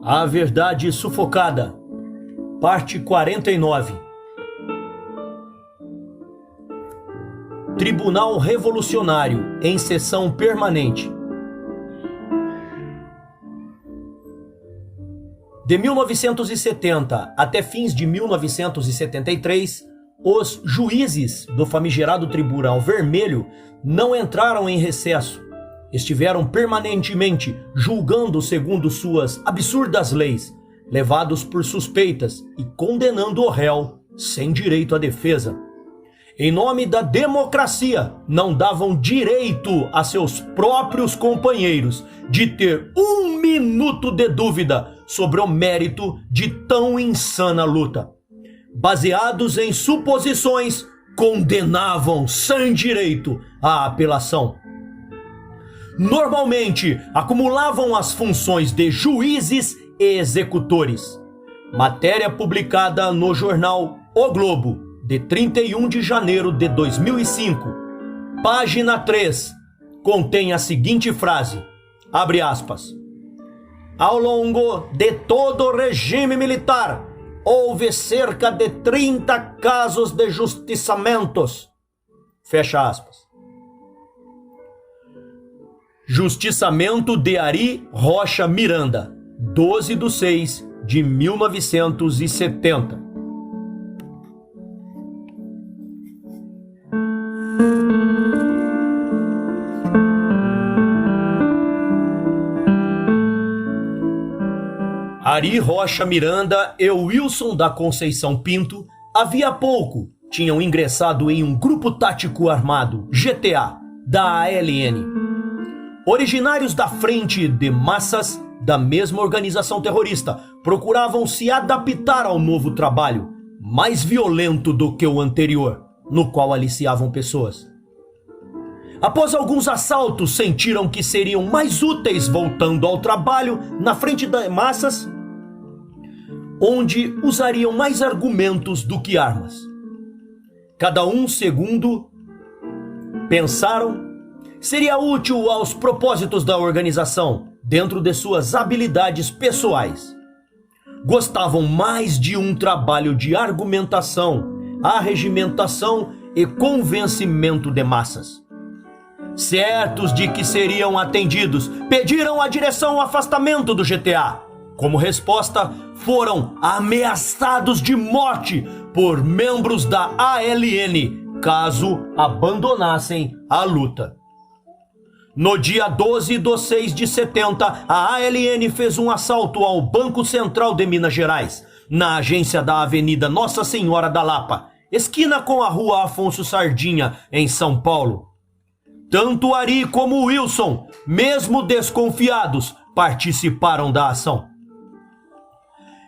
A Verdade Sufocada, parte 49. Tribunal Revolucionário em sessão permanente. De 1970 até fins de 1973, os juízes do famigerado Tribunal Vermelho não entraram em recesso. Estiveram permanentemente julgando segundo suas absurdas leis, levados por suspeitas e condenando o réu sem direito à defesa. Em nome da democracia, não davam direito a seus próprios companheiros de ter um minuto de dúvida sobre o mérito de tão insana luta. Baseados em suposições, condenavam sem direito à apelação. Normalmente, acumulavam as funções de juízes e executores. Matéria publicada no jornal O Globo, de 31 de janeiro de 2005. Página 3, contém a seguinte frase, abre aspas. Ao longo de todo o regime militar, houve cerca de 30 casos de justiçamentos. Fecha aspas. Justiçamento de Ari Rocha Miranda, 12/6/1970. Ari Rocha Miranda e Wilson da Conceição Pinto havia pouco tinham ingressado em um grupo tático armado, GTA, da ALN. Originários da Frente de Massas, da mesma organização terrorista, procuravam se adaptar ao novo trabalho, mais violento do que o anterior, no qual aliciavam pessoas. Após alguns assaltos, sentiram que seriam mais úteis voltando ao trabalho na Frente de Massas, onde usariam mais argumentos do que armas. Cada um segundo pensaram seria útil aos propósitos da organização, dentro de suas habilidades pessoais. Gostavam mais de um trabalho de argumentação, arregimentação e convencimento de massas. Certos de que seriam atendidos, pediram à direção o afastamento do GTA. Como resposta, foram ameaçados de morte por membros da ALN, caso abandonassem a luta. No dia 12/6/70, a ALN fez um assalto ao Banco Central de Minas Gerais, na agência da Avenida Nossa Senhora da Lapa, esquina com a Rua Afonso Sardinha, em São Paulo. Tanto Ari como Wilson, mesmo desconfiados, participaram da ação.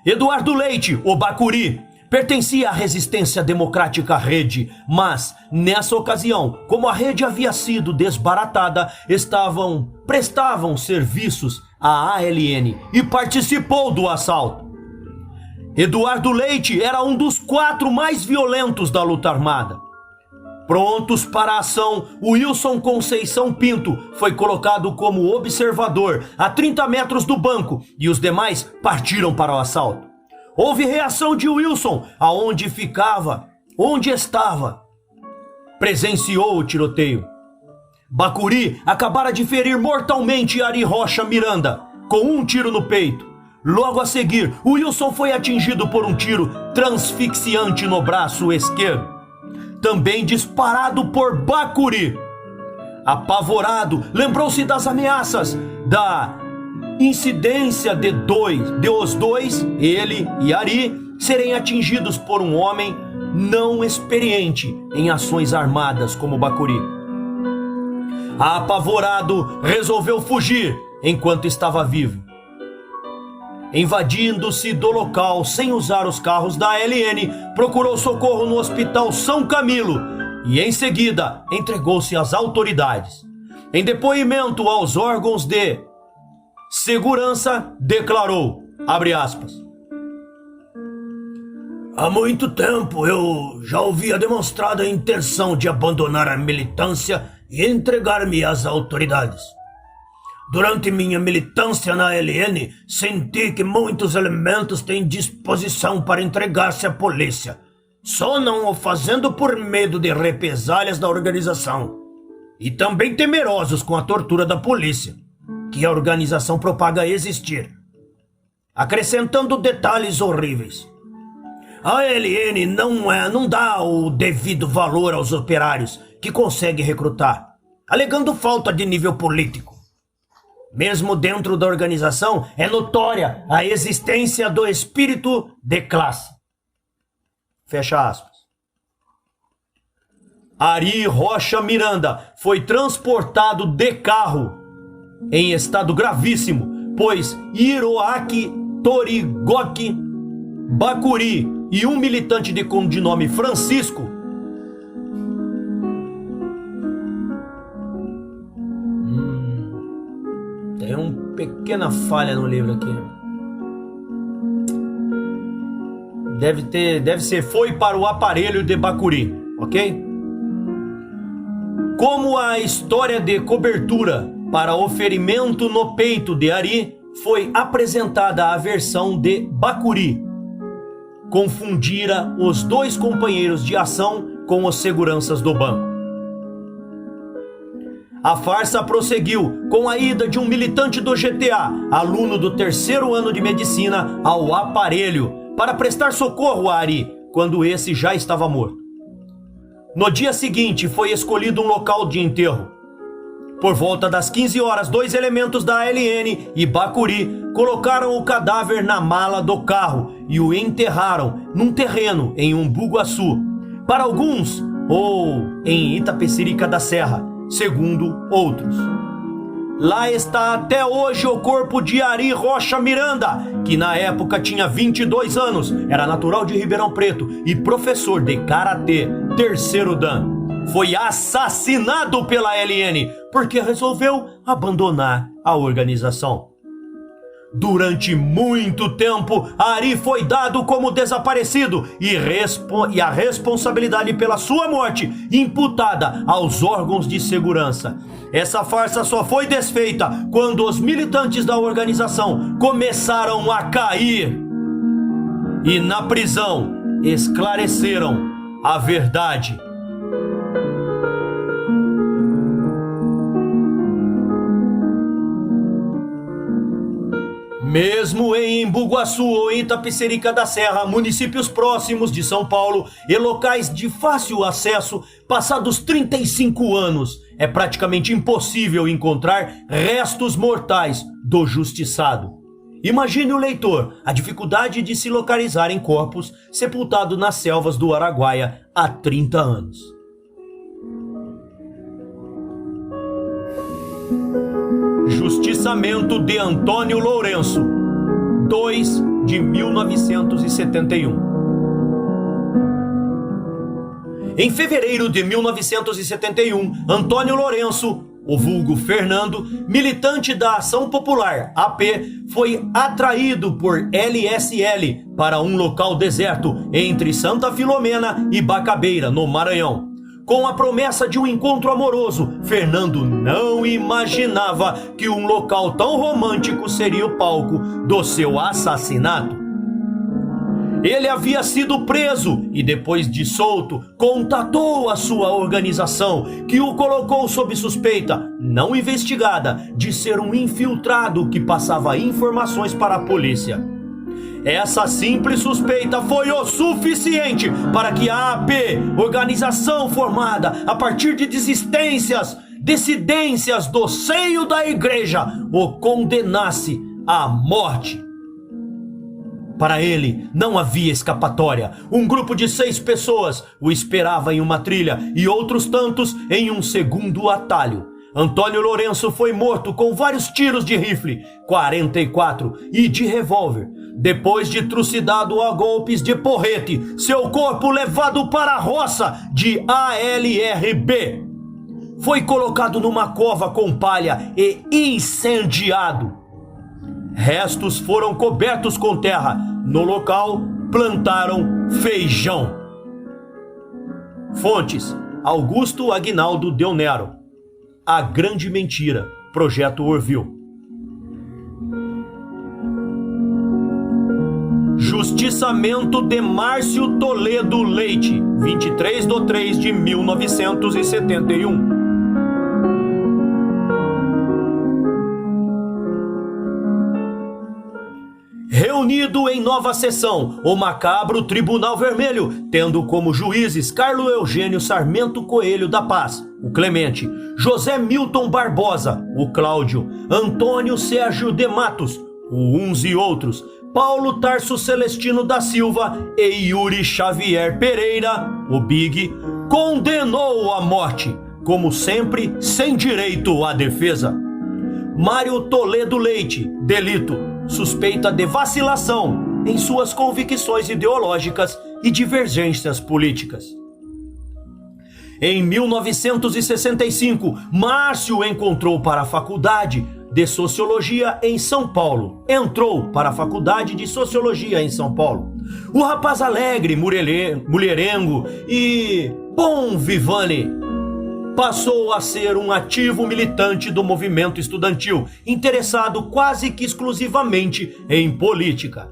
Eduardo Leite, o Bacuri, pertencia à Resistência Democrática Rede, mas, nessa ocasião, como a rede havia sido desbaratada, prestavam serviços à ALN e participou do assalto. Eduardo Leite era um dos 4 mais violentos da luta armada. Prontos para a ação, Wilson Conceição Pinto foi colocado como observador a 30 metros do banco e os demais partiram para o assalto. Houve reação de Wilson, onde estava. Presenciou o tiroteio. Bacuri acabara de ferir mortalmente Ari Rocha Miranda, com um tiro no peito. Logo a seguir, Wilson foi atingido por um tiro transfixiante no braço esquerdo, também disparado por Bacuri. Apavorado, lembrou-se das ameaças, da incidência de os dois, ele e Ari, serem atingidos por um homem não experiente em ações armadas como Bacuri. Apavorado, resolveu fugir enquanto estava vivo. Invadindo-se do local sem usar os carros da ALN, procurou socorro no Hospital São Camilo e em seguida entregou-se às autoridades. Em depoimento aos órgãos de segurança, declarou, abre aspas, há muito tempo eu já havia demonstrado a intenção de abandonar a militância e entregar-me às autoridades. Durante minha militância na LN, senti que muitos elementos têm disposição para entregar-se à polícia, só não o fazendo por medo de represálias da organização. E também temerosos com a tortura da polícia, que a organização propaga existir. Acrescentando detalhes horríveis. A LN não dá o devido valor aos operários que consegue recrutar, alegando falta de nível político. Mesmo dentro da organização, é notória a existência do espírito de classe. Fecha aspas. Ari Rocha Miranda foi transportado de carro em estado gravíssimo, pois Hiroaki Torigoki Bakuri e um militante de codinome Francisco tem uma pequena falha no livro aqui. Deve ser foi para o aparelho de Bakuri, ok? Como a história de cobertura para o ferimento no peito de Ari foi apresentada a versão de Bakuri, confundira os dois companheiros de ação com os seguranças do banco. A farsa prosseguiu com a ida de um militante do GTA, aluno do 3º ano de medicina, ao aparelho para prestar socorro a Ari, quando esse já estava morto. No dia seguinte, foi escolhido um local de enterro. Por volta das 15 horas, 2 elementos da ALN e Bakuri colocaram o cadáver na mala do carro e o enterraram num terreno em Umbuguaçu, para alguns, ou em Itapecerica da Serra, segundo outros. Lá está até hoje o corpo de Ari Rocha Miranda, que na época tinha 22 anos, era natural de Ribeirão Preto e professor de Karatê, 3º Dan. Foi assassinado pela LN porque resolveu abandonar a organização. Durante muito tempo, Ari foi dado como desaparecido e a responsabilidade pela sua morte imputada aos órgãos de segurança. Essa farsa só foi desfeita quando os militantes da organização começaram a cair e na prisão esclareceram a verdade. Mesmo em Embu-Guaçu ou em Itapecerica da Serra, municípios próximos de São Paulo e locais de fácil acesso, passados 35 anos, é praticamente impossível encontrar restos mortais do justiçado. Imagine o leitor a dificuldade de se localizar em corpos sepultados nas selvas do Araguaia há 30 anos. Justiçamento de Antônio Lourenço, 2 de 1971. Em fevereiro de 1971, Antônio Lourenço, o vulgo Fernando, militante da Ação Popular, AP, foi atraído por LSL para um local deserto entre Santa Filomena e Bacabeira, no Maranhão. Com a promessa de um encontro amoroso, Fernando não imaginava que um local tão romântico seria o palco do seu assassinato. Ele havia sido preso e, depois de solto, contatou a sua organização, que o colocou sob suspeita, não investigada, de ser um infiltrado que passava informações para a polícia. Essa simples suspeita foi o suficiente para que a AP, organização formada a partir de dissidências do seio da igreja, o condenasse à morte. Para ele, não havia escapatória. Um grupo de 6 pessoas o esperava em uma trilha e outros tantos em um segundo atalho. Antônio Lourenço foi morto com vários tiros de rifle, 44, e de revólver. Depois de trucidado a golpes de porrete, seu corpo levado para a roça de ALRB. Foi colocado numa cova com palha e incendiado. Restos foram cobertos com terra. No local, plantaram feijão. Fontes: Augusto Aguinaldo Del Nero. A Grande Mentira, Projeto Orville. Justiçamento de Márcio Toledo Leite, 23/3/1971. Reunido em nova sessão, o macabro Tribunal Vermelho, tendo como juízes Carlos Eugênio Sarmento Coelho da Paz, o Clemente, José Milton Barbosa, o Cláudio, Antônio Sérgio de Matos, o Uns e Outros, Paulo Tarso Celestino da Silva e Yuri Xavier Pereira, o Big, condenou à morte, como sempre, sem direito à defesa. Mário Toledo Leite, delito, suspeita de vacilação em suas convicções ideológicas e divergências políticas. Em 1965, Márcio entrou para a Faculdade de Sociologia em São Paulo. O rapaz alegre, mulherengo e bom vivane passou a ser um ativo militante do movimento estudantil, interessado quase que exclusivamente em política.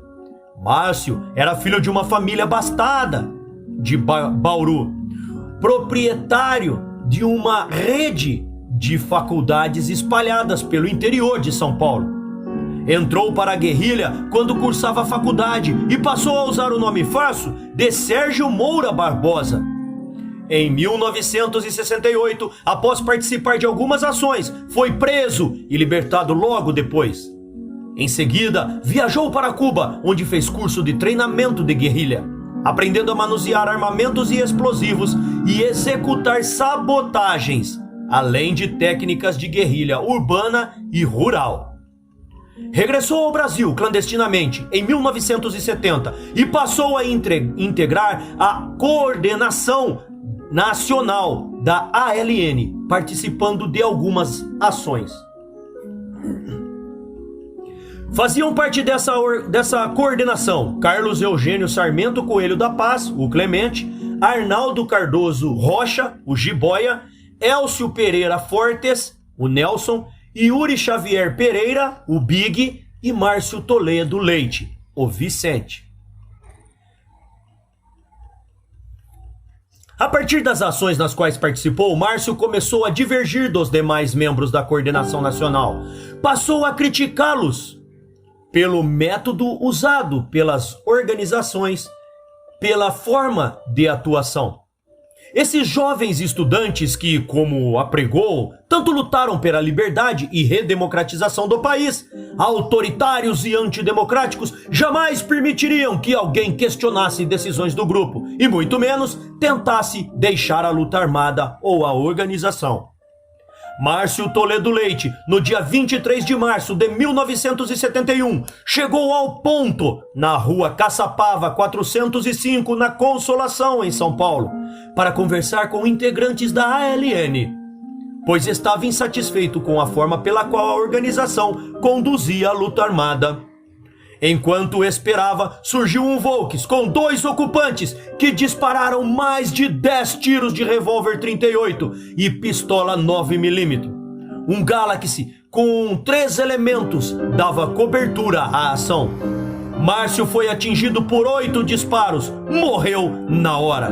Márcio era filho de uma família abastada de Bauru, proprietário de uma rede de faculdades espalhadas pelo interior de São Paulo. Entrou para a guerrilha quando cursava a faculdade e passou a usar o nome falso de Sérgio Moura Barbosa. Em 1968, após participar de algumas ações, foi preso e libertado logo depois. Em seguida, viajou para Cuba, onde fez curso de treinamento de guerrilha, aprendendo a manusear armamentos e explosivos e executar sabotagens, além de técnicas de guerrilha urbana e rural. Regressou ao Brasil clandestinamente em 1970 e passou a integrar a coordenação nacional da ALN, participando de algumas ações. Faziam parte dessa coordenação Carlos Eugênio Sarmento Coelho da Paz, o Clemente, Arnaldo Cardoso Rocha, o Jiboia, Elcio Pereira Fortes, o Nelson, Yuri Xavier Pereira, o Big, e Márcio Toledo Leite, o Vicente. A partir das ações nas quais participou, Márcio começou a divergir dos demais membros da coordenação nacional. Passou a criticá-los pelo método usado pelas organizações, pela forma de atuação. Esses jovens estudantes que, como apregou, tanto lutaram pela liberdade e redemocratização do país, autoritários e antidemocráticos, jamais permitiriam que alguém questionasse decisões do grupo e muito menos tentasse deixar a luta armada ou a organização. Márcio Toledo Leite, no dia 23 de março de 1971, chegou ao ponto na rua Caçapava 405, na Consolação, em São Paulo, para conversar com integrantes da ALN, pois estava insatisfeito com a forma pela qual a organização conduzia a luta armada. Enquanto esperava, surgiu um Volks com 2 ocupantes que dispararam mais de 10 tiros de revólver 38 e pistola 9mm. Um Galaxy com 3 elementos dava cobertura à ação. Márcio foi atingido por 8 disparos, morreu na hora.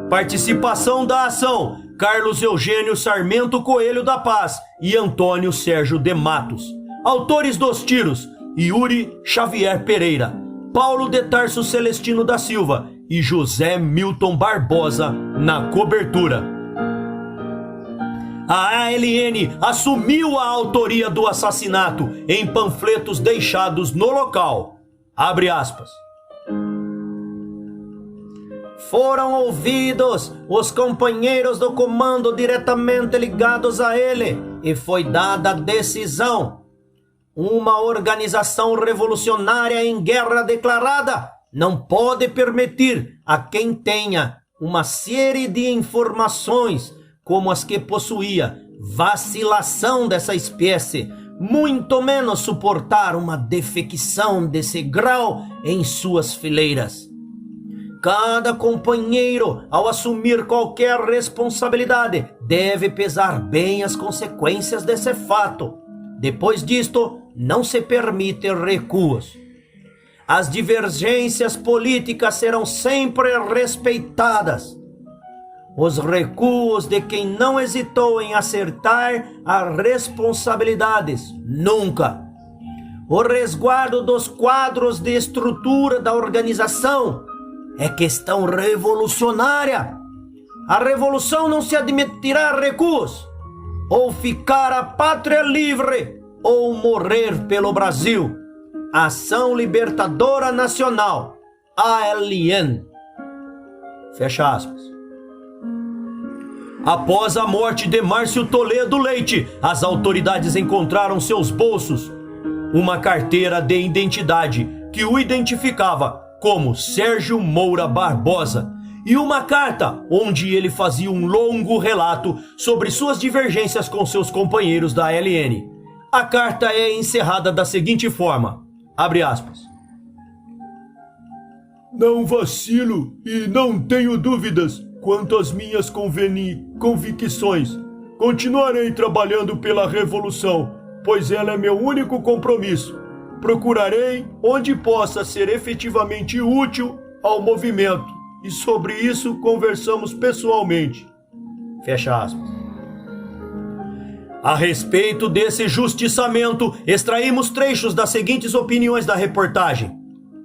Participação da ação: Carlos Eugênio Sarmento Coelho da Paz e Antônio Sérgio de Matos. Autores dos tiros: Yuri Xavier Pereira, Paulo de Tarso Celestino da Silva e José Milton Barbosa na cobertura. A ALN assumiu a autoria do assassinato em panfletos deixados no local. Abre aspas. Foram ouvidos os companheiros do comando diretamente ligados a ele e foi dada a decisão. Uma organização revolucionária em guerra declarada não pode permitir a quem tenha uma série de informações como as que possuía vacilação dessa espécie, muito menos suportar uma defecção desse grau em suas fileiras. Cada companheiro, ao assumir qualquer responsabilidade, deve pesar bem as consequências desse fato. Depois disto, não se permite recuos. As divergências políticas serão sempre respeitadas. Os recuos de quem não hesitou em acertar as responsabilidades, nunca. O resguardo dos quadros de estrutura da organização é questão revolucionária. A revolução não se admitirá recuos. Ou ficar a pátria livre, ou morrer pelo Brasil. Ação Libertadora Nacional, ALN. Fecha aspas. Após a morte de Márcio Toledo Leite, as autoridades encontraram seus bolsos uma carteira de identidade que o identificava como Sérgio Moura Barbosa e uma carta onde ele fazia um longo relato sobre suas divergências com seus companheiros da ALN. A carta é encerrada da seguinte forma, abre aspas. Não vacilo e não tenho dúvidas quanto às minhas convicções. Continuarei trabalhando pela revolução, pois ela é meu único compromisso. Procurarei onde possa ser efetivamente útil ao movimento, e sobre isso conversamos pessoalmente. Fecha aspas. A respeito desse justiçamento, extraímos trechos das seguintes opiniões da reportagem.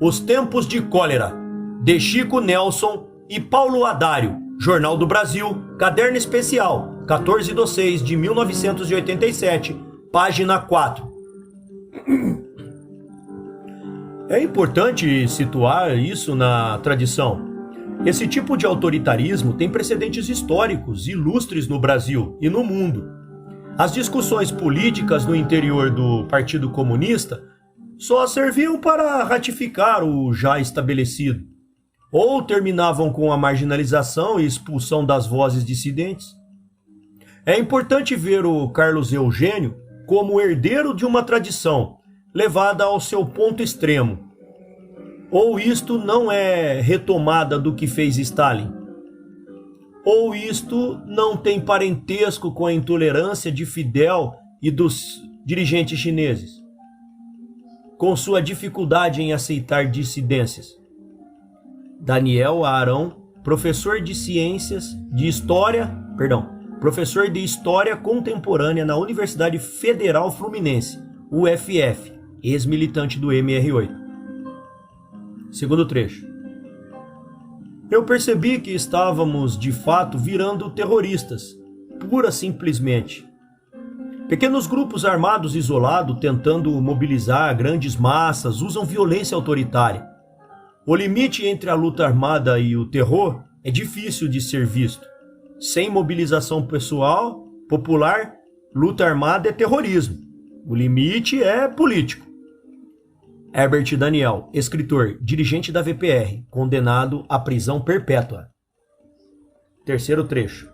Os Tempos de Cólera, de Chico Nelson e Paulo Adário, Jornal do Brasil, Caderno Especial, 14/6/1987, página 4. É importante situar isso na tradição. Esse tipo de autoritarismo tem precedentes históricos ilustres no Brasil e no mundo. As discussões políticas no interior do Partido Comunista só serviam para ratificar o já estabelecido, ou terminavam com a marginalização e expulsão das vozes dissidentes. É importante ver o Carlos Eugênio como herdeiro de uma tradição levada ao seu ponto extremo. Ou isto não é retomada do que fez Stalin, ou isto não tem parentesco com a intolerância de Fidel e dos dirigentes chineses, com sua dificuldade em aceitar dissidências. Daniel Arão, professor de professor de História Contemporânea na Universidade Federal Fluminense, UFF, ex-militante do MR8. Segundo trecho. Eu percebi que estávamos, de fato, virando terroristas, pura simplesmente. Pequenos grupos armados isolados tentando mobilizar grandes massas usam violência autoritária. O limite entre a luta armada e o terror é difícil de ser visto. Sem mobilização pessoal, popular, luta armada é terrorismo. O limite é político. Herbert Daniel, escritor, dirigente da VPR, condenado à prisão perpétua. Terceiro trecho.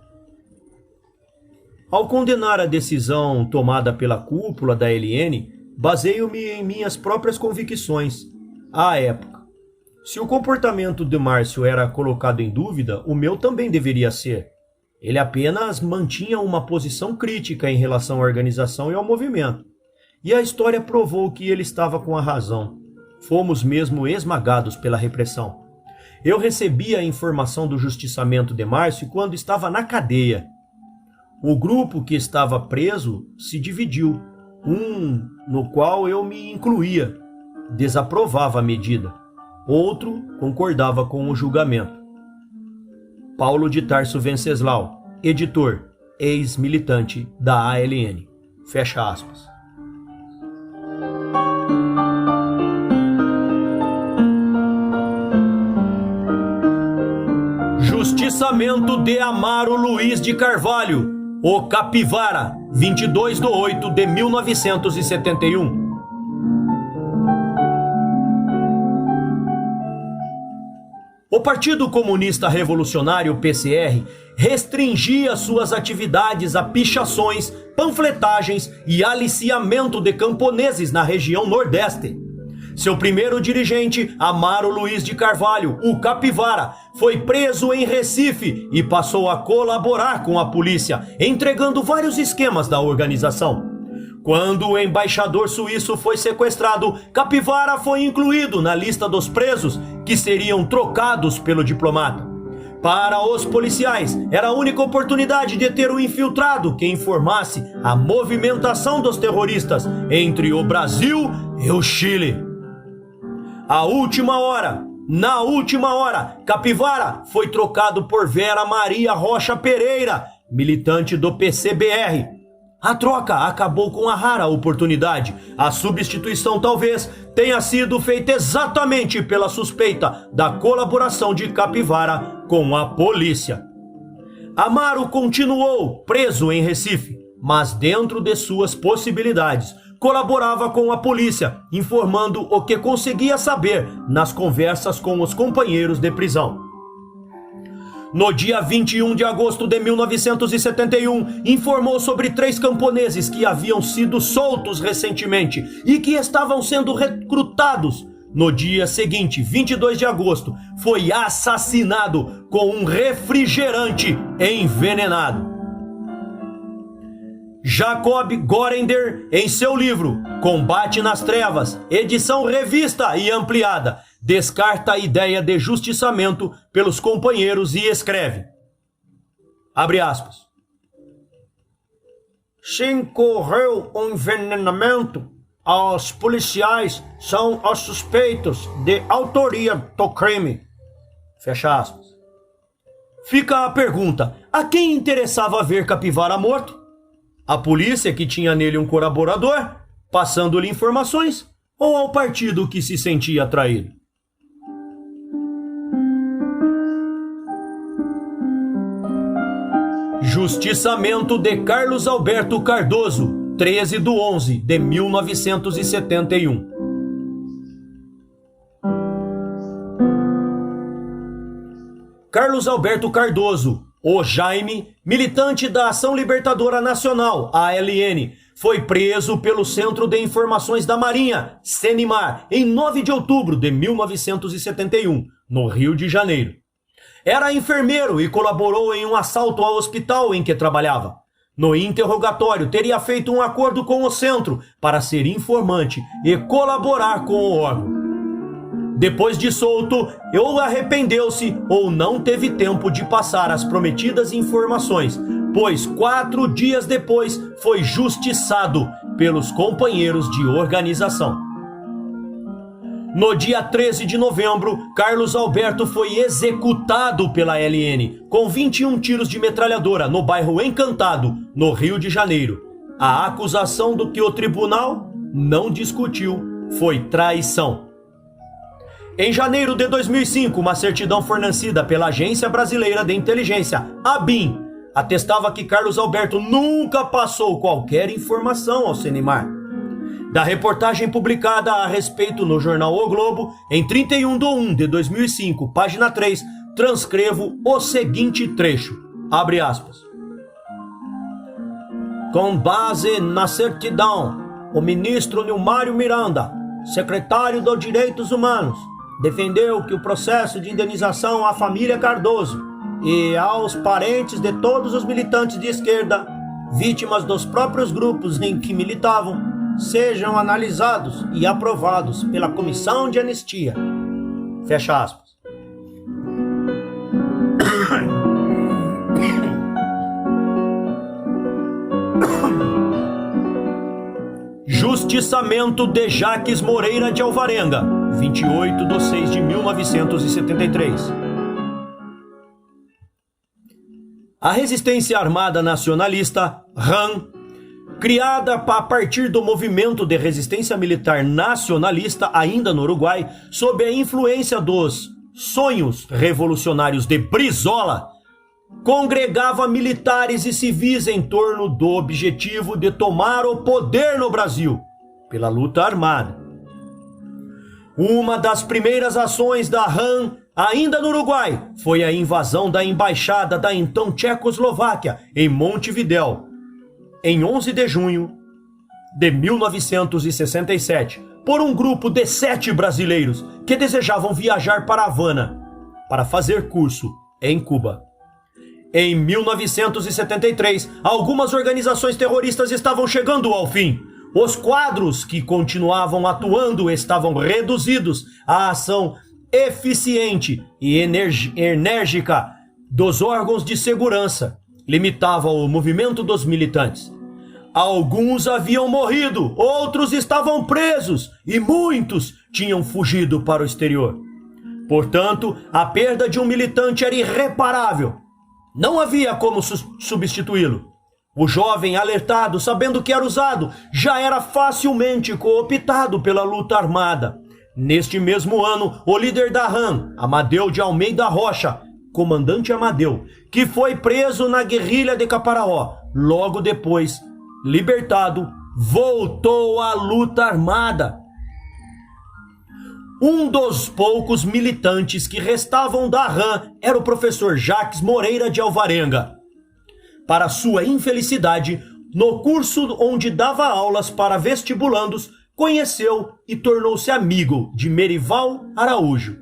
Ao condenar a decisão tomada pela cúpula da ALN, baseio-me em minhas próprias convicções. À época, se o comportamento de Márcio era colocado em dúvida, o meu também deveria ser. Ele apenas mantinha uma posição crítica em relação à organização e ao movimento. E a história provou que ele estava com a razão. Fomos mesmo esmagados pela repressão. Eu recebi a informação do justiçamento de Márcio quando estava na cadeia. O grupo que estava preso se dividiu, no qual eu me incluía, desaprovava a medida. Outro concordava com o julgamento. Paulo de Tarso Venceslau, editor, ex-militante da ALN. Fecha aspas. Justiçamento de Amaro Luiz de Carvalho, o Capivara, 22/8/1971. O Partido Comunista Revolucionário, PCR, restringia suas atividades a pichações, panfletagens e aliciamento de camponeses na região Nordeste. Seu primeiro dirigente, Amaro Luiz de Carvalho, o Capivara, foi preso em Recife e passou a colaborar com a polícia, entregando vários esquemas da organização. Quando o embaixador suíço foi sequestrado, Capivara foi incluído na lista dos presos que seriam trocados pelo diplomata. Para os policiais, era a única oportunidade de ter um infiltrado que informasse a movimentação dos terroristas entre o Brasil e o Chile. Na última hora, Capivara foi trocado por Vera Maria Rocha Pereira, militante do PCBR. A troca acabou com a rara oportunidade. A substituição talvez tenha sido feita exatamente pela suspeita da colaboração de Capivara com a polícia. Amaro continuou preso em Recife, mas dentro de suas possibilidades, colaborava com a polícia, informando o que conseguia saber nas conversas com os companheiros de prisão. No dia 21 de agosto de 1971, informou sobre 3 camponeses que haviam sido soltos recentemente e que estavam sendo recrutados. No dia seguinte, 22 de agosto, foi assassinado com um refrigerante envenenado. Jacob Gorender, em seu livro Combate nas Trevas, edição revista e ampliada, descarta a ideia de justiçamento pelos companheiros e escreve, abre aspas, se ocorreu um envenenamento, os policiais são os suspeitos de autoria do crime, fecha aspas. Fica a pergunta, a quem interessava ver Capivara morto? A polícia, que tinha nele um colaborador, passando-lhe informações, ou ao partido que se sentia atraído? Justiçamento de Carlos Alberto Cardoso, 13/11/1971. Carlos Alberto Cardoso, o Jaime, militante da Ação Libertadora Nacional, ALN, foi preso pelo Centro de Informações da Marinha, CENIMAR, em 9 de outubro de 1971, no Rio de Janeiro. Era enfermeiro e colaborou em um assalto ao hospital em que trabalhava. No interrogatório, teria feito um acordo com o centro para ser informante e colaborar com o órgão. Depois de solto, ou arrependeu-se ou não teve tempo de passar as prometidas informações, pois 4 dias depois foi justiçado pelos companheiros de organização. No dia 13 de novembro, Carlos Alberto foi executado pela LN com 21 tiros de metralhadora no bairro Encantado, no Rio de Janeiro. A acusação do que o tribunal não discutiu foi traição. Em janeiro de 2005, uma certidão fornecida pela Agência Brasileira de Inteligência, ABIN, atestava que Carlos Alberto nunca passou qualquer informação ao CENIMAR. Da reportagem publicada a respeito no jornal O Globo, em 31/1/2005, página 3, transcrevo o seguinte trecho, abre aspas. Com base na certidão, o ministro Nilmário Miranda, secretário dos Direitos Humanos, defendeu que o processo de indenização à família Cardoso e aos parentes de todos os militantes de esquerda, vítimas dos próprios grupos em que militavam, sejam analisados e aprovados pela Comissão de Anistia. Fecha aspas. Justiçamento de Jaques Moreira de Alvarenga, 28/6/1973. A Resistência Armada Nacionalista, RAM, criada a partir do movimento de resistência militar nacionalista ainda no Uruguai, sob a influência dos sonhos revolucionários de Brizola, congregava militares e civis em torno do objetivo de tomar o poder no Brasil pela luta armada. Uma das primeiras ações da RAM, ainda no Uruguai, foi a invasão da embaixada da então Tchecoslováquia em Montevidéu, em 11 de junho de 1967, por um grupo de 7 brasileiros que desejavam viajar para Havana para fazer curso em Cuba. Em 1973, algumas organizações terroristas estavam chegando ao fim. Os quadros que continuavam atuando estavam reduzidos à ação eficiente e enérgica dos órgãos de segurança, limitava o movimento dos militantes. Alguns haviam morrido, outros estavam presos e muitos tinham fugido para o exterior. Portanto, a perda de um militante era irreparável. Não havia como substituí-lo. O jovem, alertado, sabendo que era usado, já era facilmente cooptado pela luta armada. Neste mesmo ano, o líder da RAM, Amadeu de Almeida Rocha, comandante Amadeu, que foi preso na guerrilha de Caparaó, logo depois, libertado, voltou à luta armada. Um dos poucos militantes que restavam da RAM era o professor Jacques Moreira de Alvarenga. Para sua infelicidade, no curso onde dava aulas para vestibulandos, conheceu e tornou-se amigo de Merival Araújo,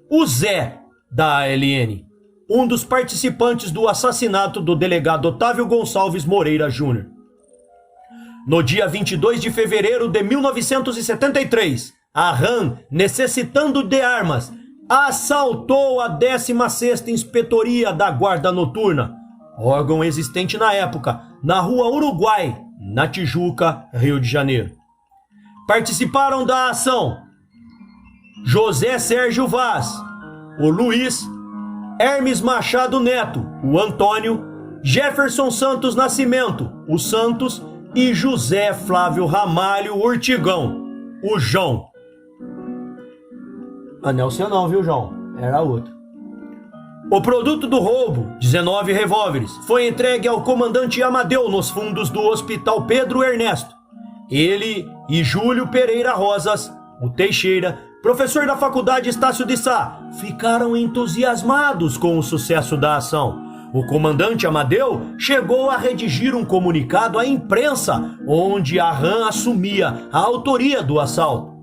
o Zé da ALN, um dos participantes do assassinato do delegado Otávio Gonçalves Moreira Júnior. No dia 22 de fevereiro de 1973, a RAM, necessitando de armas, assaltou a 16ª Inspetoria da Guarda Noturna, órgão existente na época, na Rua Uruguai, na Tijuca, Rio de Janeiro. Participaram da ação José Sérgio Vaz, o Luiz, Hermes Machado Neto, o Antônio, Jefferson Santos Nascimento, o Santos, e José Flávio Ramalho Urtigão, o João. Anelcio não, viu, João? Era outro. O produto do roubo, 19 revólveres, foi entregue ao comandante Amadeu nos fundos do Hospital Pedro Ernesto. Ele e Júlio Pereira Rosas, o Teixeira, professor da Faculdade Estácio de Sá, ficaram entusiasmados com o sucesso da ação. O comandante Amadeu chegou a redigir um comunicado à imprensa, onde a RAM assumia a autoria do assalto.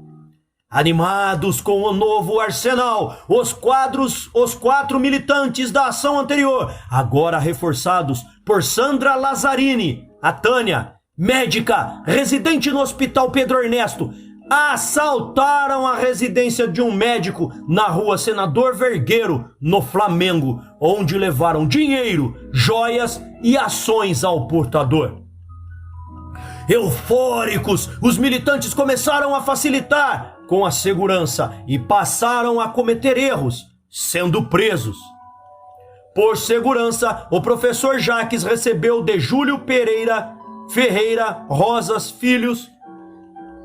Animados com o novo arsenal, os 4 militantes da ação anterior, agora reforçados por Sandra Lazzarini, a Tânia, médica, residente no Hospital Pedro Ernesto, assaltaram a residência de um médico na Rua Senador Vergueiro, no Flamengo, onde levaram dinheiro, joias e ações ao portador. Eufóricos, os militantes começaram a facilitar com a segurança e passaram a cometer erros, sendo presos. Por segurança, o professor Jacques recebeu de Júlio Pereira Ferreira Rosas Filhos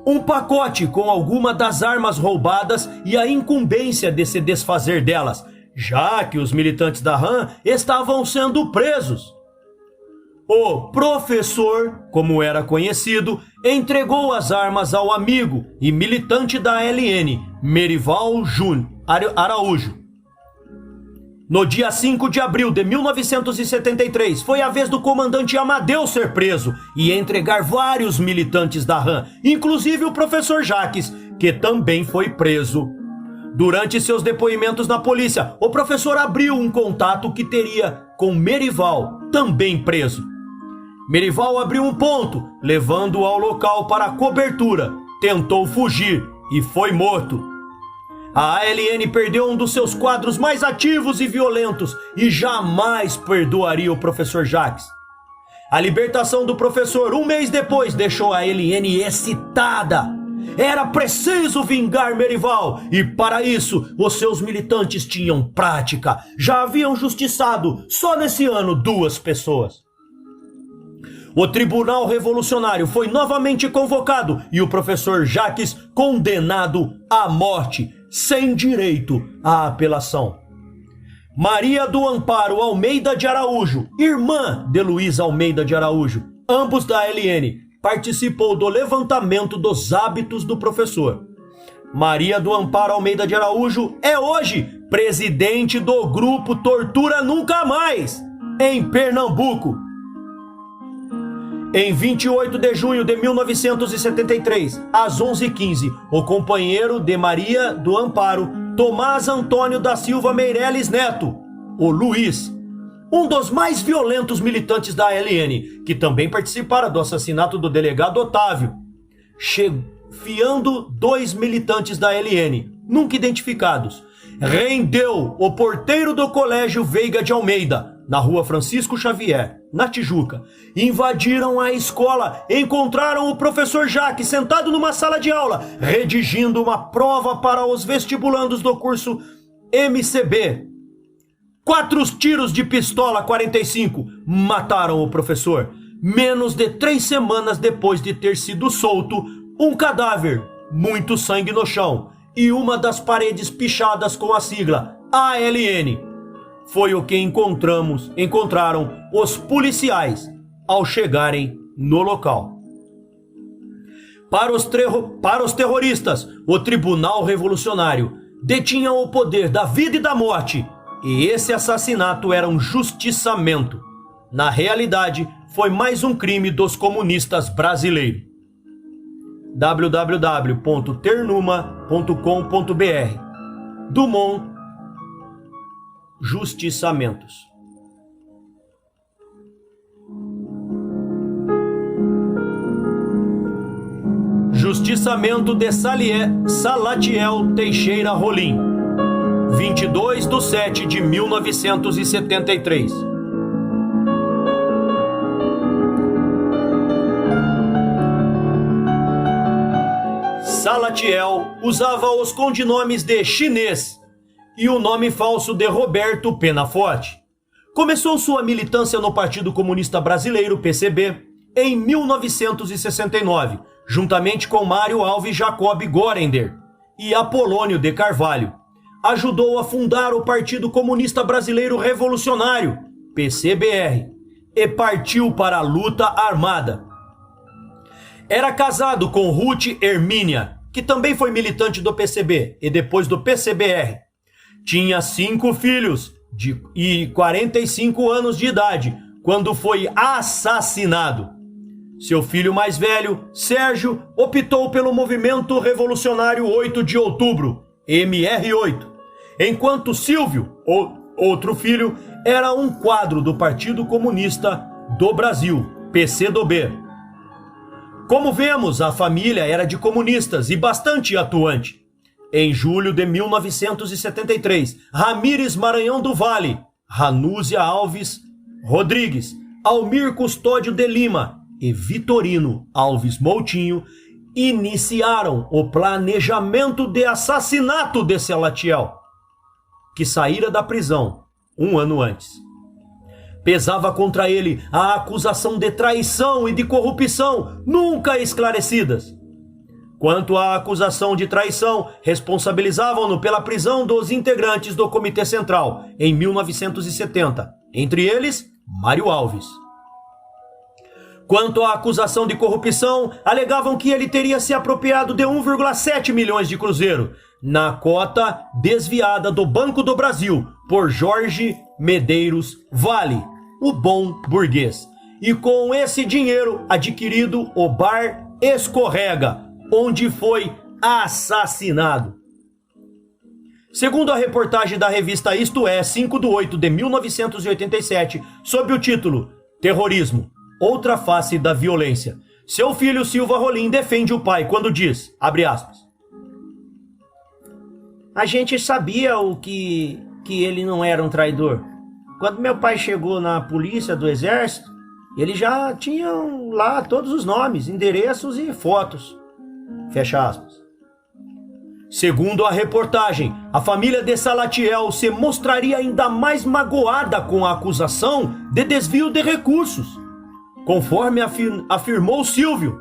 um pacote com alguma das armas roubadas e a incumbência de se desfazer delas, já que os militantes da RAM estavam sendo presos. O professor, como era conhecido, entregou as armas ao amigo e militante da ALN, Merival Araújo. No dia 5 de abril de 1973, foi a vez do comandante Amadeu ser preso e entregar vários militantes da RAM, inclusive o professor Jacques, que também foi preso. Durante seus depoimentos na polícia, o professor abriu um contato que teria com Merival, também preso. Merival abriu um ponto, levando-o ao local para a cobertura, tentou fugir e foi morto. A ALN perdeu um dos seus quadros mais ativos e violentos e jamais perdoaria o professor Jacques. A libertação do professor, um mês depois, deixou a ALN excitada. Era preciso vingar Merival e, para isso, os seus militantes tinham prática. Já haviam justiçado, só nesse ano, 2 pessoas. O Tribunal Revolucionário foi novamente convocado e o professor Jacques condenado à morte, sem direito à apelação. Maria do Amparo Almeida de Araújo, irmã de Luiz Almeida de Araújo, ambos da ALN, participou do levantamento dos hábitos do professor. Maria do Amparo Almeida de Araújo é hoje presidente do grupo Tortura Nunca Mais, em Pernambuco. Em 28 de junho de 1973, às 11h15, o companheiro de Maria do Amparo, Tomás Antônio da Silva Meireles Neto, o Luiz, um dos mais violentos militantes da ALN, que também participara do assassinato do delegado Otávio, chefiando 2 militantes da LN, nunca identificados, rendeu o porteiro do Colégio Veiga de Almeida, na rua Francisco Xavier, na Tijuca. Invadiram a escola, encontraram o professor Jaque sentado numa sala de aula, redigindo uma prova para os vestibulandos do curso MCB. 4 tiros de pistola 45 mataram o professor. Menos de 3 semanas depois de ter sido solto, um cadáver, muito sangue no chão e uma das paredes pichadas com a sigla ALN. Foi o que encontraram os policiais ao chegarem no local. Para os terroristas, o Tribunal Revolucionário detinha o poder da vida e da morte, e esse assassinato era um justiçamento. Na realidade, foi mais um crime dos comunistas brasileiros. www.ternuma.com.br Dumont Justiçamentos. Justiçamento de Salatiel Teixeira Rolim, 22/7/1973. Salatiel usava os codinomes de Chinês e o nome falso de Roberto Penaforte. Começou sua militância no Partido Comunista Brasileiro, PCB, em 1969, juntamente com Mário Alves Jacob Gorender e Apolônio de Carvalho. Ajudou a fundar o Partido Comunista Brasileiro Revolucionário, PCBR, e partiu para a luta armada. Era casado com Ruth Hermínia, que também foi militante do PCB e depois do PCBR. Tinha 5 filhos e 45 anos de idade quando foi assassinado. Seu filho mais velho, Sérgio, optou pelo Movimento Revolucionário 8 de Outubro, MR8, enquanto Silvio, outro filho, era um quadro do Partido Comunista do Brasil, PCdoB. Como vemos, a família era de comunistas e bastante atuante. Em julho de 1973, Ramires Maranhão do Vale, Ranúzia Alves Rodrigues, Almir Custódio de Lima e Vitorino Alves Moutinho iniciaram o planejamento de assassinato de Salatiel, que saíra da prisão 1 ano antes. Pesava contra ele a acusação de traição e de corrupção, nunca esclarecidas. Quanto à acusação de traição, responsabilizavam-no pela prisão dos integrantes do Comitê Central em 1970, entre eles, Mário Alves. Quanto à acusação de corrupção, alegavam que ele teria se apropriado de 1,7 milhões de cruzeiro, na cota desviada do Banco do Brasil por Jorge Medeiros Vale, o bom burguês, e com esse dinheiro adquirido o Bar Escorrega, onde foi assassinado. Segundo a reportagem da revista Isto É, 5/8/1987, sob o título Terrorismo, outra face da violência, seu filho Silva Rolim defende o pai quando diz, abre aspas, a gente sabia que ele não era um traidor. Quando meu pai chegou na polícia do exército, ele já tinha lá todos os nomes, endereços e fotos. Fecha aspas. Segundo a reportagem, a família de Salatiel se mostraria ainda mais magoada com a acusação de desvio de recursos, conforme afirmou Silvio.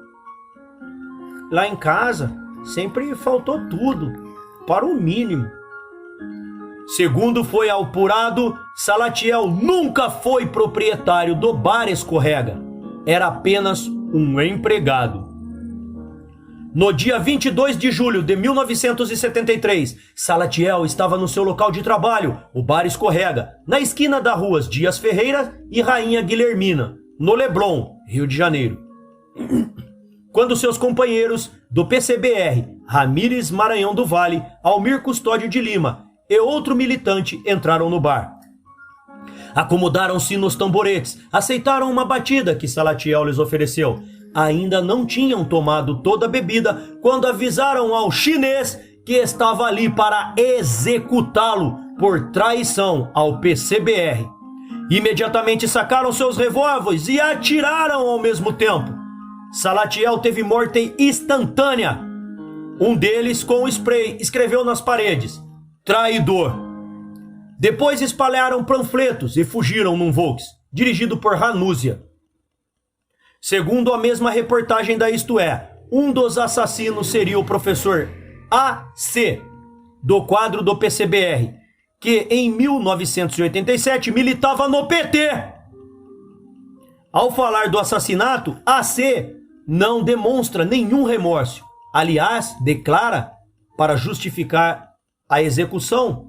Lá em casa, sempre faltou tudo, para o mínimo. Segundo foi apurado, Salatiel nunca foi proprietário do Bar Escorrega. Era apenas um empregado. No dia 22 de julho de 1973, Salatiel estava no seu local de trabalho, o Bar Escorrega, na esquina das ruas Dias Ferreira e Rainha Guilhermina, no Leblon, Rio de Janeiro. Quando seus companheiros do PCBR, Ramires Maranhão do Vale, Almir Custódio de Lima e outro militante entraram no bar. Acomodaram-se nos tamboretes, aceitaram uma batida que Salatiel lhes ofereceu. ainda não tinham tomado toda a bebida quando avisaram ao chinês que estava ali para executá-lo por traição ao PCBR. Imediatamente sacaram seus revólveres e atiraram ao mesmo tempo. Salatiel teve morte instantânea. Um deles, com spray, escreveu nas paredes: traidor. Depois espalharam panfletos e fugiram num Volks, dirigido por Ranúzia. Segundo a mesma reportagem da Isto É, um dos assassinos seria o professor A.C., do quadro do PCBR, que em 1987 militava no PT. Ao falar do assassinato, A.C. não demonstra nenhum remorso. Aliás, declara, para justificar a execução,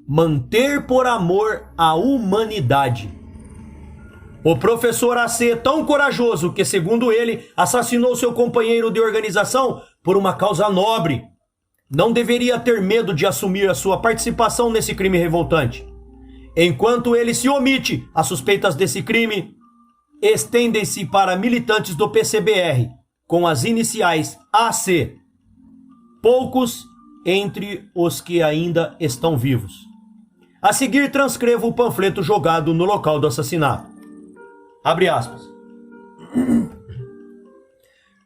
manter por amor à humanidade. O professor A.C. é tão corajoso que, segundo ele, assassinou seu companheiro de organização por uma causa nobre. Não deveria ter medo de assumir a sua participação nesse crime revoltante. Enquanto ele se omite, as suspeitas desse crime estendem-se para militantes do PCBR, com as iniciais AC. Poucos entre os que ainda estão vivos. A seguir, transcrevo o panfleto jogado no local do assassinato. Abre aspas.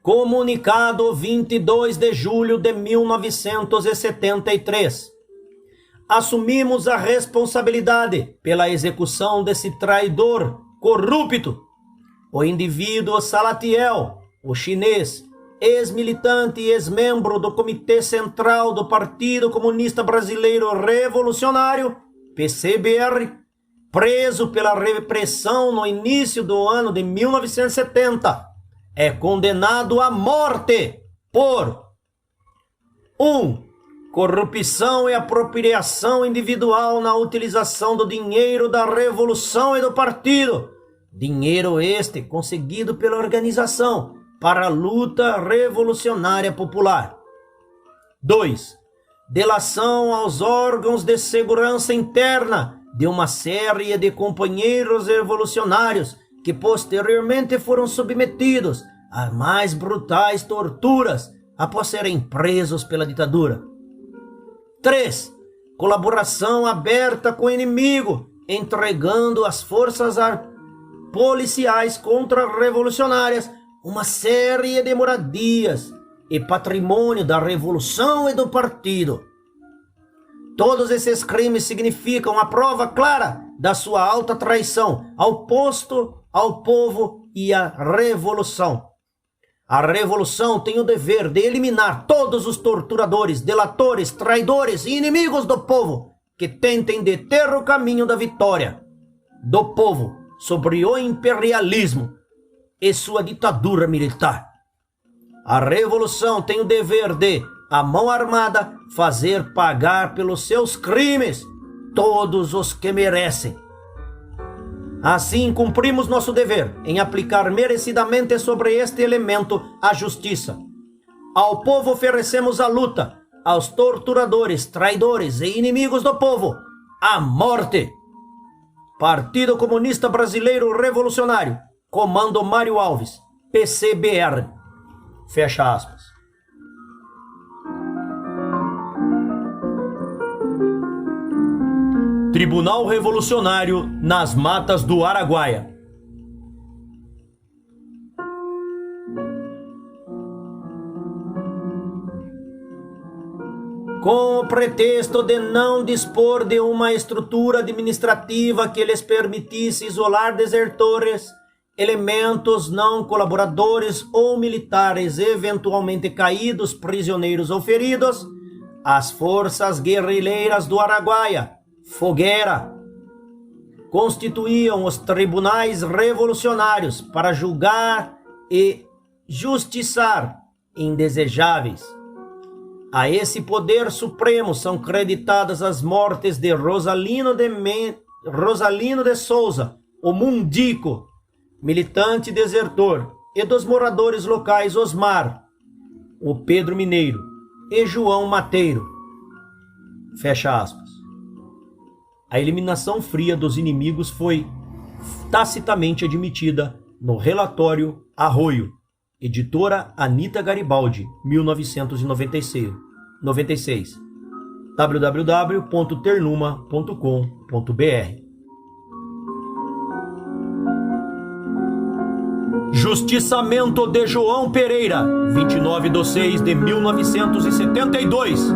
Comunicado 22 de julho de 1973. Assumimos a responsabilidade pela execução desse traidor corrupto. O indivíduo Salatiel, o chinês, ex-militante e ex-membro do Comitê Central do Partido Comunista Brasileiro Revolucionário, PCBR, preso pela repressão no início do ano de 1970, é condenado à morte por 1. Corrupção e apropriação individual na utilização do dinheiro da Revolução e do Partido. Dinheiro este conseguido pela organização para a luta revolucionária popular. 2. Delação aos órgãos de segurança interna de uma série de companheiros revolucionários que posteriormente foram submetidos a mais brutais torturas após serem presos pela ditadura. 3. Colaboração aberta com o inimigo, entregando às forças policiais contra-revolucionárias uma série de moradias e patrimônio da Revolução e do Partido. Todos esses crimes significam a prova clara da sua alta traição ao posto, ao povo e à Revolução. A Revolução tem o dever de eliminar todos os torturadores, delatores, traidores e inimigos do povo que tentem deter o caminho da vitória do povo sobre o imperialismo e sua ditadura militar. A Revolução tem o dever de, à mão armada, fazer pagar pelos seus crimes todos os que merecem. Assim, cumprimos nosso dever em aplicar merecidamente sobre este elemento a justiça. Ao povo oferecemos a luta, aos torturadores, traidores e inimigos do povo, a morte. Partido Comunista Brasileiro Revolucionário, Comando Mário Alves, PCBR. Fecha aspas. Tribunal Revolucionário nas Matas do Araguaia. Com o pretexto de não dispor de uma estrutura administrativa que lhes permitisse isolar desertores, elementos não colaboradores ou militares eventualmente caídos, prisioneiros ou feridos, as forças guerrilheiras do Araguaia, Fogueira, constituíam os tribunais revolucionários para julgar e justiçar indesejáveis. A esse poder supremo são creditadas as mortes de Rosalino de Souza, o Mundico, militante desertor, e dos moradores locais Osmar, o Pedro Mineiro e João Mateiro. Fecha aspas. A eliminação fria dos inimigos foi tacitamente admitida no relatório Arroio, Editora Anita Garibaldi, 1996. www.ternuma.com.br. Justiçamento de João Pereira, 29/6/1972.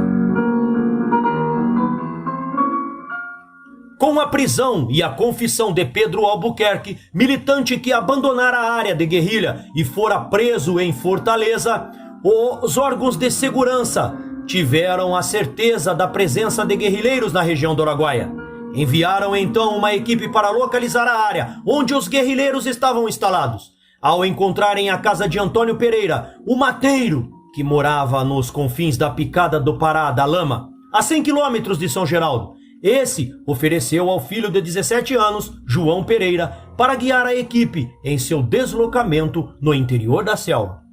Com a prisão e a confissão de Pedro Albuquerque, militante que abandonara a área de guerrilha e fora preso em Fortaleza, os órgãos de segurança tiveram a certeza da presença de guerrilheiros na região do Araguaia. Enviaram então uma equipe para localizar a área onde os guerrilheiros estavam instalados. Ao encontrarem a casa de Antônio Pereira, o mateiro, que morava nos confins da Picada do Pará da Lama, a 100 quilômetros de São Geraldo, esse ofereceu ao filho de 17 anos, João Pereira, para guiar a equipe em seu deslocamento no interior da selva.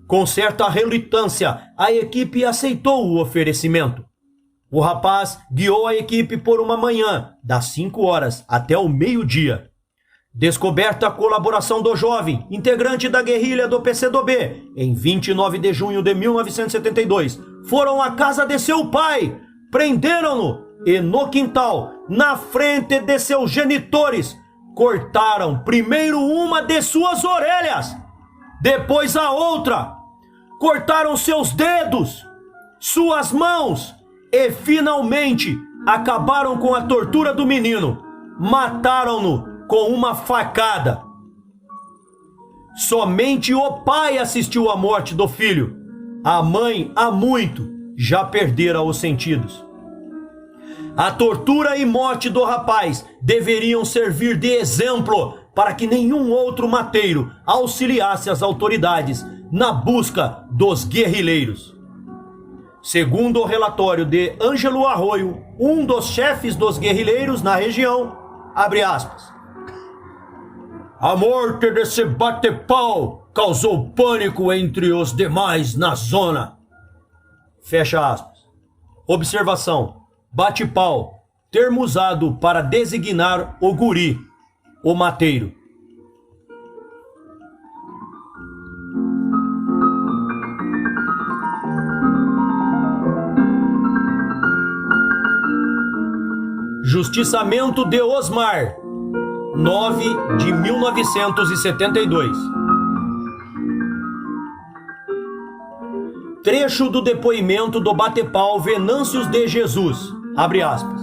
Com certa relutância, a equipe aceitou o oferecimento. O rapaz guiou a equipe por uma manhã, das 5 horas até o meio-dia. Descoberta a colaboração do jovem, integrante da guerrilha do PCdoB, em 29 de junho de 1972, foram à casa de seu pai, prenderam-no e no quintal, na frente de seus genitores, cortaram primeiro uma de suas orelhas, depois a outra, cortaram seus dedos, suas mãos e finalmente acabaram com a tortura do menino, mataram-no com uma facada. Somente o pai assistiu à morte do filho. A mãe, há muito, já perdera os sentidos. A tortura e morte do rapaz deveriam servir de exemplo para que nenhum outro mateiro auxiliasse as autoridades na busca dos guerrilheiros. Segundo o relatório de Ângelo Arroio, um dos chefes dos guerrilheiros na região, abre aspas, a morte desse bate-pau causou pânico entre os demais na zona. Fecha aspas. Observação. Bate-pau. Termo usado para designar o guri, o mateiro. Justiçamento de Osmar, 9 de 1972. Trecho do depoimento do bate-pau Venâncios de Jesus, abre aspas.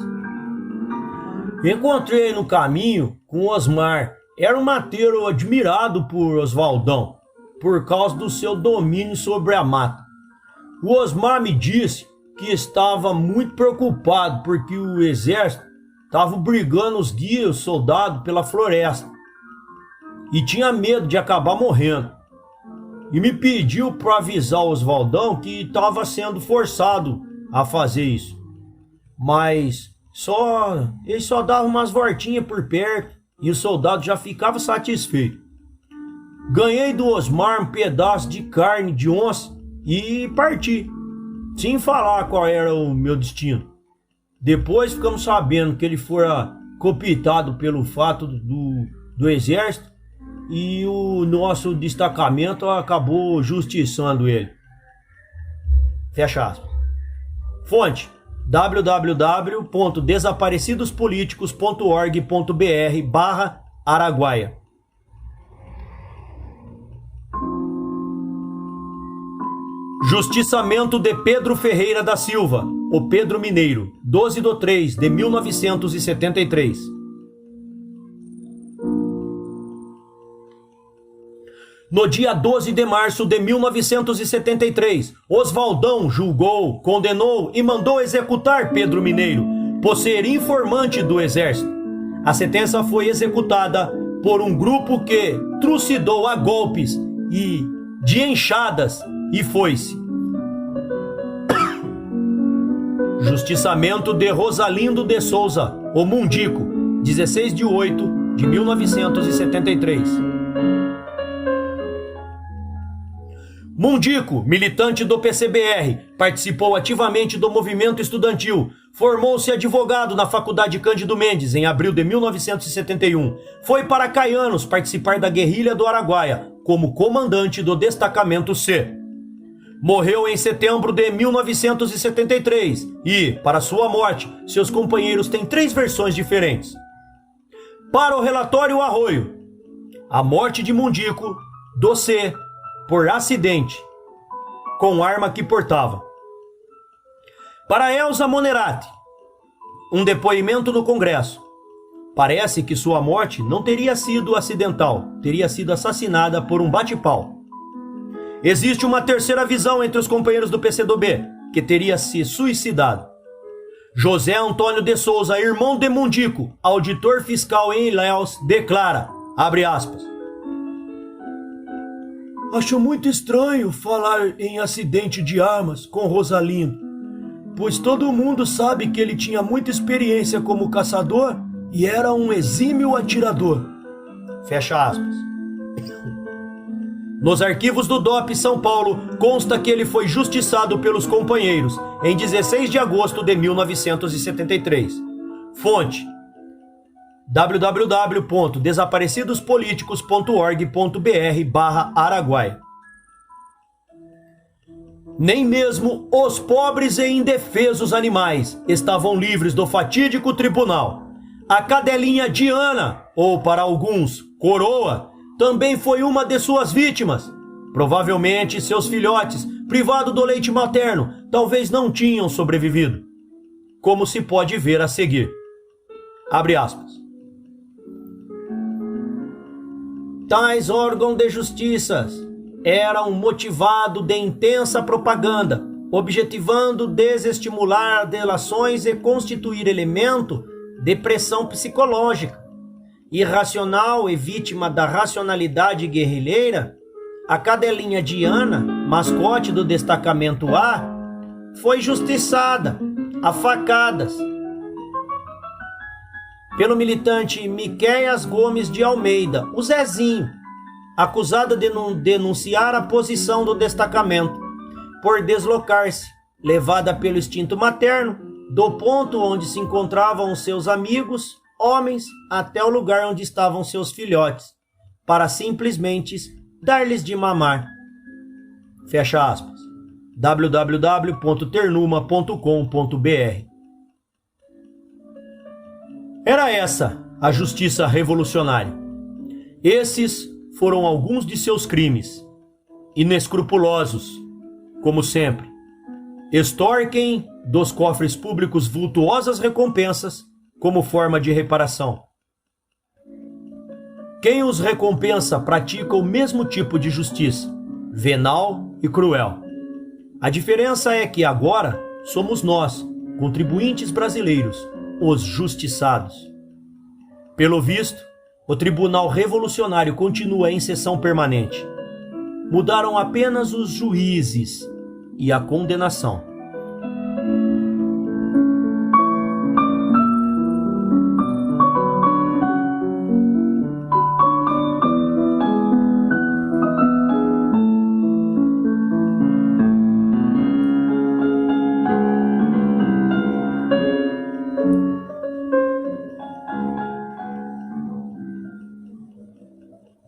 Encontrei no caminho com Osmar. Era um mateiro admirado por Oswaldão, por causa do seu domínio sobre a mata. O Osmar me disse que estava muito preocupado porque o exército estava brigando os guias, os soldados, pela floresta. E tinha medo de acabar morrendo. E me pediu para avisar o Oswaldão que estava sendo forçado a fazer isso. Mas ele só dava umas voltinhas por perto e o soldado já ficava satisfeito. Ganhei do Osmar um pedaço de carne de onça e parti, sem falar qual era o meu destino. Depois ficamos sabendo que ele fora cooptado pelo fato do exército e o nosso destacamento acabou justiçando ele. Fecha aspas. Fonte: www.desaparecidospoliticos.org.br/Araguaia. Justiçamento de Pedro Ferreira da Silva, o Pedro Mineiro, 12/3/1973. No dia 12 de março de 1973, Oswaldão julgou, condenou e mandou executar Pedro Mineiro, por ser informante do exército. A sentença foi executada por um grupo que trucidou a golpes e de enxadas e foi-se. Justiçamento de Rosalindo de Souza, o Mundico, 16/8/1973. Mundico, militante do PCBR, participou ativamente do movimento estudantil, formou-se advogado na Faculdade Cândido Mendes em abril de 1971. Foi para Caianos participar da guerrilha do Araguaia, como comandante do destacamento C. Morreu em setembro de 1973 e, para sua morte, seus companheiros têm 3 versões diferentes. Para o relatório Arroio, a morte de Mundico, do C, por acidente, com arma que portava. Para Elza Monerati, um depoimento no Congresso. Parece que sua morte não teria sido acidental, teria sido assassinada por um bate-pau. Existe uma terceira visão entre os companheiros do PCdoB, que teria se suicidado. José Antônio de Souza, irmão de Mundico, auditor fiscal em Ilhéus, declara, abre aspas, acho muito estranho falar em acidente de armas com Rosalino, pois todo mundo sabe que ele tinha muita experiência como caçador e era um exímio atirador. Fecha aspas. Nos arquivos do DOP São Paulo consta que ele foi justiçado pelos companheiros em 16 de agosto de 1973. Fonte: www.desaparecidospoliticos.org.br/Araguaia. Nem mesmo os pobres e indefesos animais estavam livres do fatídico tribunal. A cadelinha Diana, ou para alguns, Coroa, também foi uma de suas vítimas. Provavelmente seus filhotes, privados do leite materno, talvez não tinham sobrevivido. Como se pode ver a seguir. Abre aspas. Tais órgãos de justiça eram motivados de intensa propaganda, objetivando desestimular delações e constituir elemento de pressão psicológica. Irracional e vítima da racionalidade guerrilheira, a cadelinha Diana, mascote do destacamento A, foi justiçada a facadas pelo militante Miquéias Gomes de Almeida, o Zezinho, acusada de denunciar a posição do destacamento por deslocar-se, levada pelo instinto materno, do ponto onde se encontravam seus amigos, homens, até o lugar onde estavam seus filhotes, para simplesmente dar-lhes de mamar. Fecha aspas. www.ternuma.com.br. Era essa a justiça revolucionária. Esses foram alguns de seus crimes, inescrupulosos, como sempre. Extorquem dos cofres públicos vultuosas recompensas como forma de reparação. Quem os recompensa pratica o mesmo tipo de justiça, venal e cruel. A diferença é que agora somos nós, contribuintes brasileiros, os justiçados. Pelo visto, o Tribunal Revolucionário continua em sessão permanente. Mudaram apenas os juízes e a condenação.